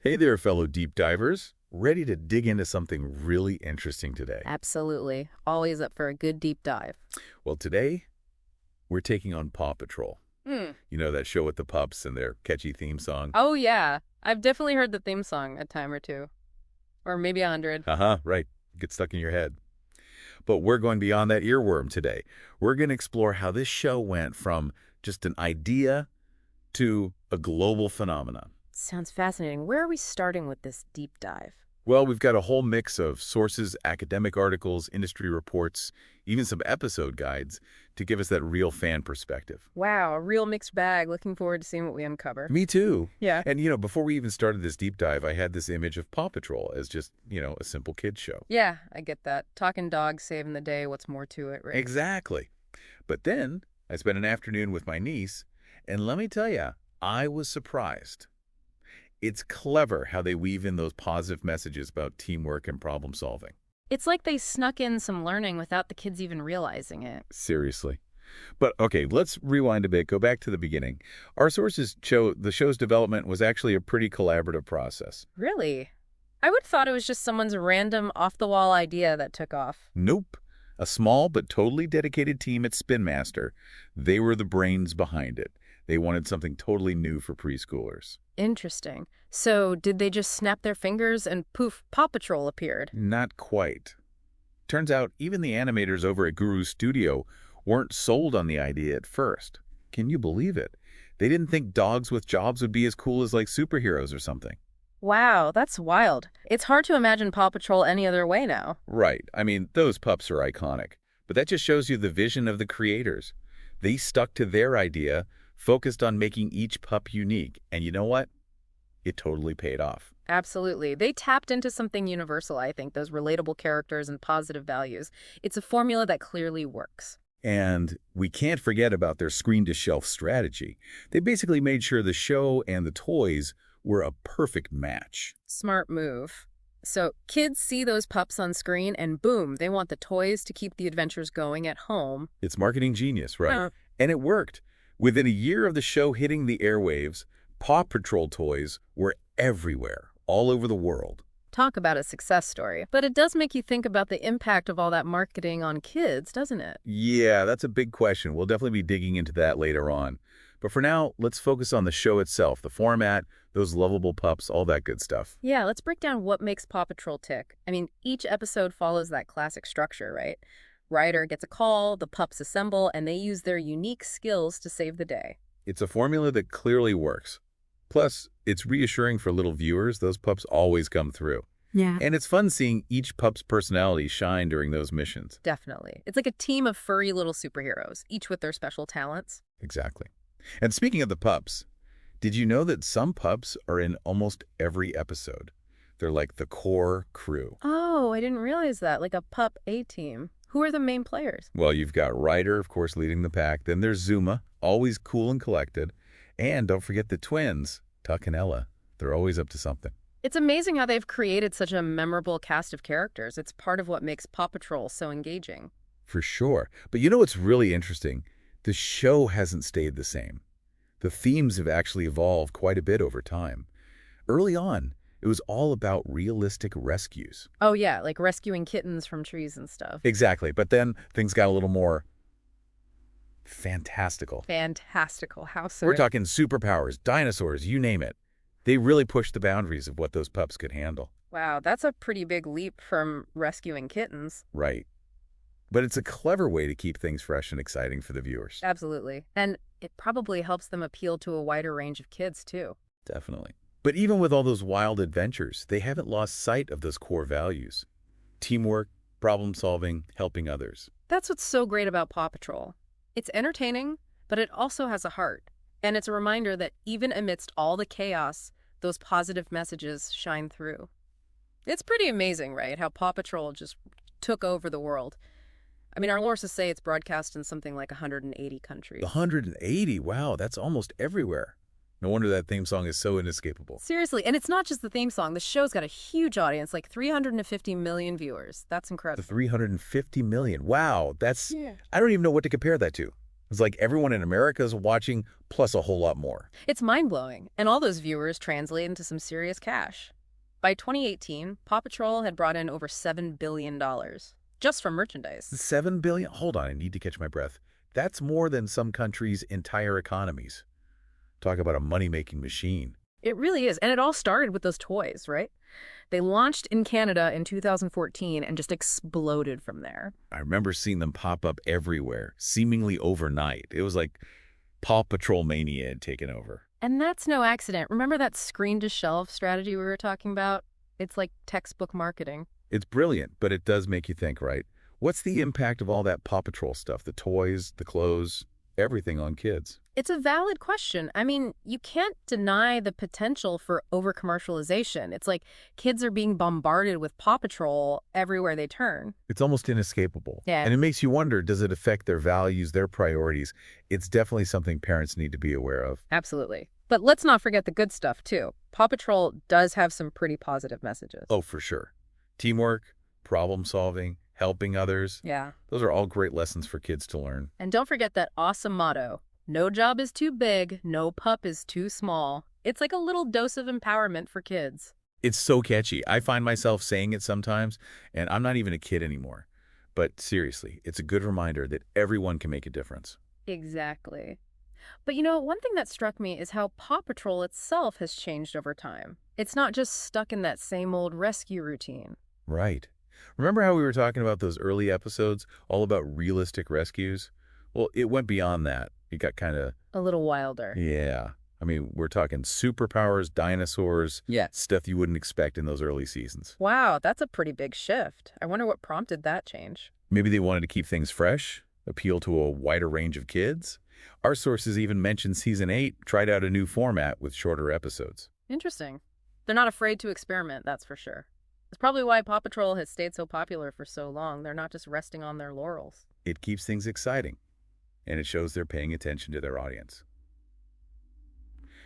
Hey there, fellow deep divers. Ready to dig into something really interesting today? Absolutely. Always up for a good deep dive. Well, today we're taking on Paw Patrol. Hmm. You know, that show with the pups and their catchy theme song? Oh, yeah. I've definitely heard the theme song a time or two. Or maybe 100. Haha, right. Get stuck in your head. But we're going beyond that earworm today. We're going to explore how this show went from just an idea to a global phenomenon. Sounds fascinating. Where are we starting with this deep dive? Well, we've got a whole mix of sources, academic articles, industry reports, even some episode guides to give us that real fan perspective. Wow, a real mixed bag. Looking forward to seeing what we uncover. Me too. Yeah. And, before we even started this deep dive, I had this image of Paw Patrol as just, a simple kid's show. Yeah, I get that. Talking dogs saving the day. What's more to it, right? Exactly. But then I spent an afternoon with my niece, and let me tell you, I was surprised. It's clever how they weave in those positive messages about teamwork and problem solving. It's like they snuck in some learning without the kids even realizing it. Seriously. But okay, let's rewind a bit, go back to the beginning. Our sources show the show's development was actually a pretty collaborative process. Really? I would have thought it was just someone's random off-the-wall idea that took off. Nope. A small but totally dedicated team at Spin Master. They were the brains behind it. They wanted something totally new for preschoolers. Interesting. So did they just snap their fingers and poof, Paw Patrol appeared? Not quite. Turns out even the animators over at Guru's studio weren't sold on the idea at first. Can you believe it? They didn't think dogs with jobs would be as cool as like superheroes or something. Wow, that's wild. It's hard to imagine Paw Patrol any other way now. Right. I mean, those pups are iconic. But that just shows you the vision of the creators. They stuck to their idea, focused on making each pup unique. And you know what? It totally paid off. Absolutely. They tapped into something universal, I think, those relatable characters and positive values. It's a formula that clearly works. And we can't forget about their screen-to-shelf strategy. They basically made sure the show and the toys were a perfect match. Smart move. So kids see those pups on screen and boom, they want the toys to keep the adventures going at home. It's marketing genius, right? Huh. And it worked. Within a year of the show hitting the airwaves, Paw Patrol toys were everywhere, all over the world. Talk about a success story. But it does make you think about the impact of all that marketing on kids, doesn't it? Yeah, that's a big question. We'll definitely be digging into that later on. But for now, let's focus on the show itself, the format, those lovable pups, all that good stuff. Yeah, let's break down what makes Paw Patrol tick. I mean, each episode follows that classic structure, right? Ryder gets a call, the pups assemble, and they use their unique skills to save the day. It's a formula that clearly works. Plus, it's reassuring for little viewers. Those pups always come through. Yeah. And it's fun seeing each pup's personality shine during those missions. Definitely. It's like a team of furry little superheroes, each with their special talents. Exactly. And speaking of the pups, did you know that some pups are in almost every episode? They're like the core crew. Oh, I didn't realize that. Like a pup A-team. Who are the main players? Well, you've got Ryder, of course, leading the pack. Then there's Zuma, always cool and collected. And don't forget the twins, Tuck and Ella. They're always up to something. It's amazing how they've created such a memorable cast of characters. It's part of what makes Paw Patrol so engaging. For sure. But you know what's really interesting? The show hasn't stayed the same. The themes have actually evolved quite a bit over time. Early on, it was all about realistic rescues. Oh, yeah, like rescuing kittens from trees and stuff. Exactly. But then things got a little more fantastical. Fantastical. How so? We're talking superpowers, dinosaurs, you name it. They really pushed the boundaries of what those pups could handle. Wow, that's a pretty big leap from rescuing kittens. Right. But it's a clever way to keep things fresh and exciting for the viewers. Absolutely. And it probably helps them appeal to a wider range of kids, too. Definitely. But even with all those wild adventures, they haven't lost sight of those core values. Teamwork, problem solving, helping others. That's what's so great about Paw Patrol. It's entertaining, but it also has a heart. And it's a reminder that even amidst all the chaos, those positive messages shine through. It's pretty amazing, right, how Paw Patrol just took over the world. I mean, our sources say it's broadcast in something like 180 countries. 180? Wow, that's almost everywhere. No wonder that theme song is so inescapable. Seriously, and it's not just the theme song. The show's got a huge audience, like 350 million viewers. That's incredible. The 350 million. Wow, that's... Yeah. I don't even know what to compare that to. It's like everyone in America is watching, plus a whole lot more. It's mind-blowing, and all those viewers translate into some serious cash. By 2018, Paw Patrol had brought in over $7 billion, just from merchandise. 7 billion? Hold on, I need to catch my breath. That's more than some countries' entire economies. Talk about a money-making machine. It really is, and it all started with those toys, right? They launched in Canada in 2014 and just exploded from there. I remember seeing them pop up everywhere, seemingly overnight. It was like Paw Patrol mania had taken over. And that's no accident. Remember that screen-to-shelf strategy we were talking about? It's like textbook marketing. It's brilliant, but it does make you think, right? What's the impact of all that Paw Patrol stuff? The toys, the clothes, everything on kids? It's a valid question. I mean, you can't deny the potential for over-commercialization. It's like kids are being bombarded with Paw Patrol everywhere they turn. It's almost inescapable. Yeah. And it makes you wonder, does it affect their values, their priorities? It's definitely something parents need to be aware of. Absolutely. But let's not forget the good stuff, too. Paw Patrol does have some pretty positive messages. Oh, for sure. Teamwork, problem solving, helping others. Yeah. Those are all great lessons for kids to learn. And don't forget that awesome motto, no job is too big, no pup is too small. It's like a little dose of empowerment for kids. It's so catchy. I find myself saying it sometimes, and I'm not even a kid anymore. But seriously, it's a good reminder that everyone can make a difference. Exactly. But you know, one thing that struck me is how Paw Patrol itself has changed over time. It's not just stuck in that same old rescue routine. Right. Remember how we were talking about those early episodes, all about realistic rescues? Well, it went beyond that. It got kind of... A little wilder. Yeah. I mean, we're talking superpowers, dinosaurs, Yeah. stuff you wouldn't expect in those early seasons. Wow, that's a pretty big shift. I wonder what prompted that change. Maybe they wanted to keep things fresh, appeal to a wider range of kids. Our sources even mentioned Season 8 tried out a new format with shorter episodes. Interesting. They're not afraid to experiment, that's for sure. It's probably why Paw Patrol has stayed so popular for so long. They're not just resting on their laurels. It keeps things exciting, and it shows they're paying attention to their audience.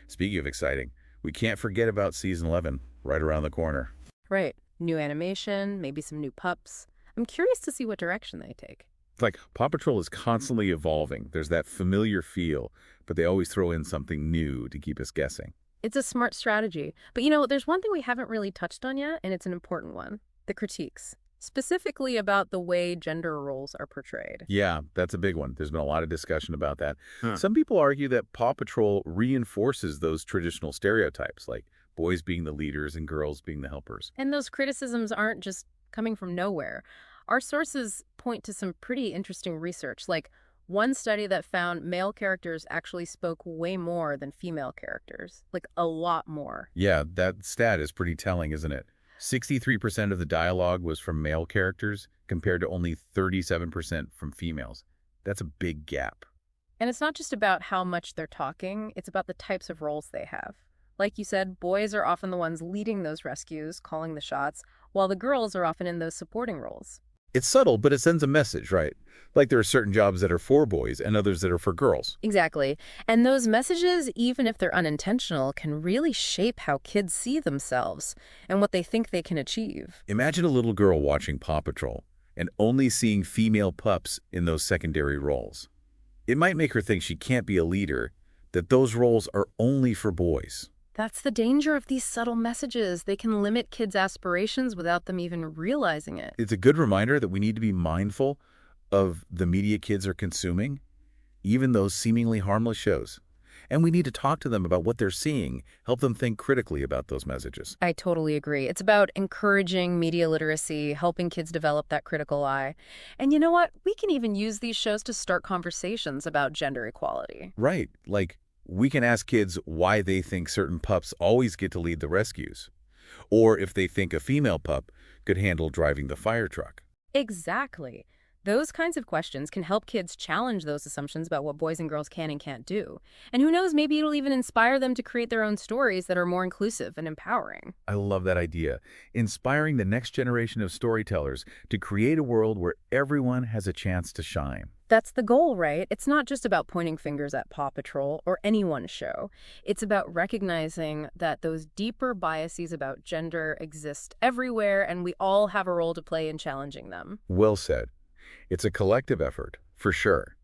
Speaking of exciting, we can't forget about Season 11, right around the corner. Right. New animation, maybe some new pups. I'm curious to see what direction they take. It's like Paw Patrol is constantly evolving. There's that familiar feel, but they always throw in something new to keep us guessing. It's a smart strategy. But you know, there's one thing we haven't really touched on yet, and it's an important one. The critiques. Specifically about the way gender roles are portrayed. Yeah, that's a big one. There's been a lot of discussion about that. Some people argue that Paw Patrol reinforces those traditional stereotypes, like boys being the leaders and girls being the helpers. And those criticisms aren't just coming from nowhere. Our sources point to some pretty interesting research, like one study that found male characters actually spoke way more than female characters, like a lot more. Yeah, that stat is pretty telling, isn't it? 63% of the dialogue was from male characters compared to only 37% from females. That's a big gap. And it's not just about how much they're talking, it's about the types of roles they have. Like you said, boys are often the ones leading those rescues, calling the shots, while the girls are often in those supporting roles. It's subtle, but it sends a message, right? Like there are certain jobs that are for boys and others that are for girls. Exactly. And those messages, even if they're unintentional, can really shape how kids see themselves and what they think they can achieve. Imagine a little girl watching Paw Patrol and only seeing female pups in those secondary roles. It might make her think she can't be a leader, that those roles are only for boys. That's the danger of these subtle messages. They can limit kids' aspirations without them even realizing it. It's a good reminder that we need to be mindful of the media kids are consuming, even those seemingly harmless shows. And we need to talk to them about what they're seeing, help them think critically about those messages. I totally agree. It's about encouraging media literacy, helping kids develop that critical eye. And you know what? We can even use these shows to start conversations about gender equality. Right. Like, we can ask kids why they think certain pups always get to lead the rescues, or if they think a female pup could handle driving the fire truck. Exactly. Those kinds of questions can help kids challenge those assumptions about what boys and girls can and can't do. And who knows, maybe it'll even inspire them to create their own stories that are more inclusive and empowering. I love that idea. Inspiring the next generation of storytellers to create a world where everyone has a chance to shine. That's the goal, right? It's not just about pointing fingers at Paw Patrol or any one show. It's about recognizing that those deeper biases about gender exist everywhere, and we all have a role to play in challenging them. Well said. It's a collective effort, for sure.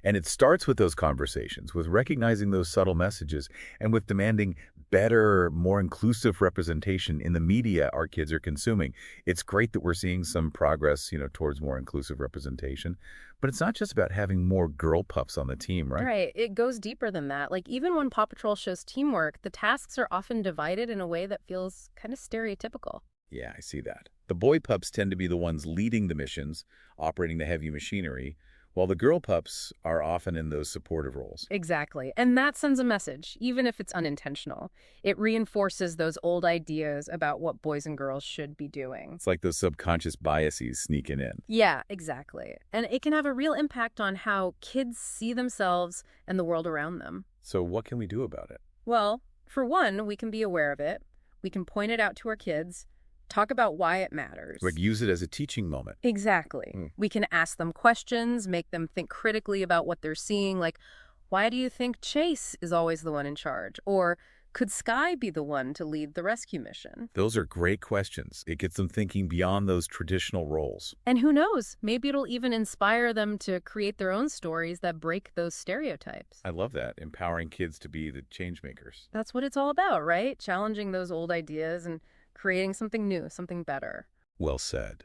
And it starts with those conversations, with recognizing those subtle messages, and with demanding better, more inclusive representation in the media our kids are consuming. It's great that we're seeing some progress, towards more inclusive representation. But it's not just about having more girl pups on the team, right? Right. It goes deeper than that. Like, even when Paw Patrol shows teamwork, the tasks are often divided in a way that feels kind of stereotypical. Yeah, I see that. The boy pups tend to be the ones leading the missions, operating the heavy machinery, while the girl pups are often in those supportive roles. Exactly. And that sends a message, even if it's unintentional. It reinforces those old ideas about what boys and girls should be doing. It's like those subconscious biases sneaking in. Yeah, exactly. And it can have a real impact on how kids see themselves and the world around them. So what can we do about it? Well, for one, we can be aware of it. We can point it out to our kids, talk about why it matters. Like use it as a teaching moment. Exactly. Mm. We can ask them questions, make them think critically about what they're seeing, like, why do you think Chase is always the one in charge? Or could Sky be the one to lead the rescue mission? Those are great questions. It gets them thinking beyond those traditional roles. And who knows, maybe it'll even inspire them to create their own stories that break those stereotypes. I love that, empowering kids to be the change makers. That's what it's all about, right? Challenging those old ideas and creating something new, something better. Well said.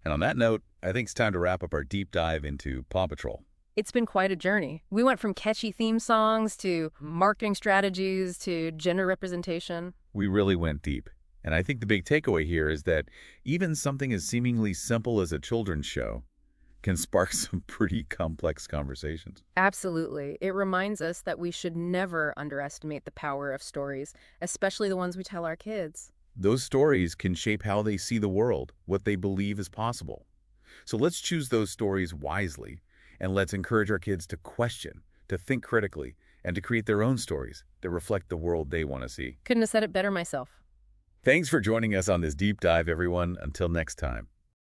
And on that note, I think it's time to wrap up our deep dive into Paw Patrol. It's been quite a journey. We went from catchy theme songs to marketing strategies to gender representation. We really went deep. And I think the big takeaway here is that even something as seemingly simple as a children's show can spark some pretty complex conversations. Absolutely. It reminds us that we should never underestimate the power of stories, especially the ones we tell our kids. Those stories can shape how they see the world, what they believe is possible. So let's choose those stories wisely, and let's encourage our kids to question, to think critically, and to create their own stories that reflect the world they want to see. Couldn't have said it better myself. Thanks for joining us on this deep dive, everyone. Until next time.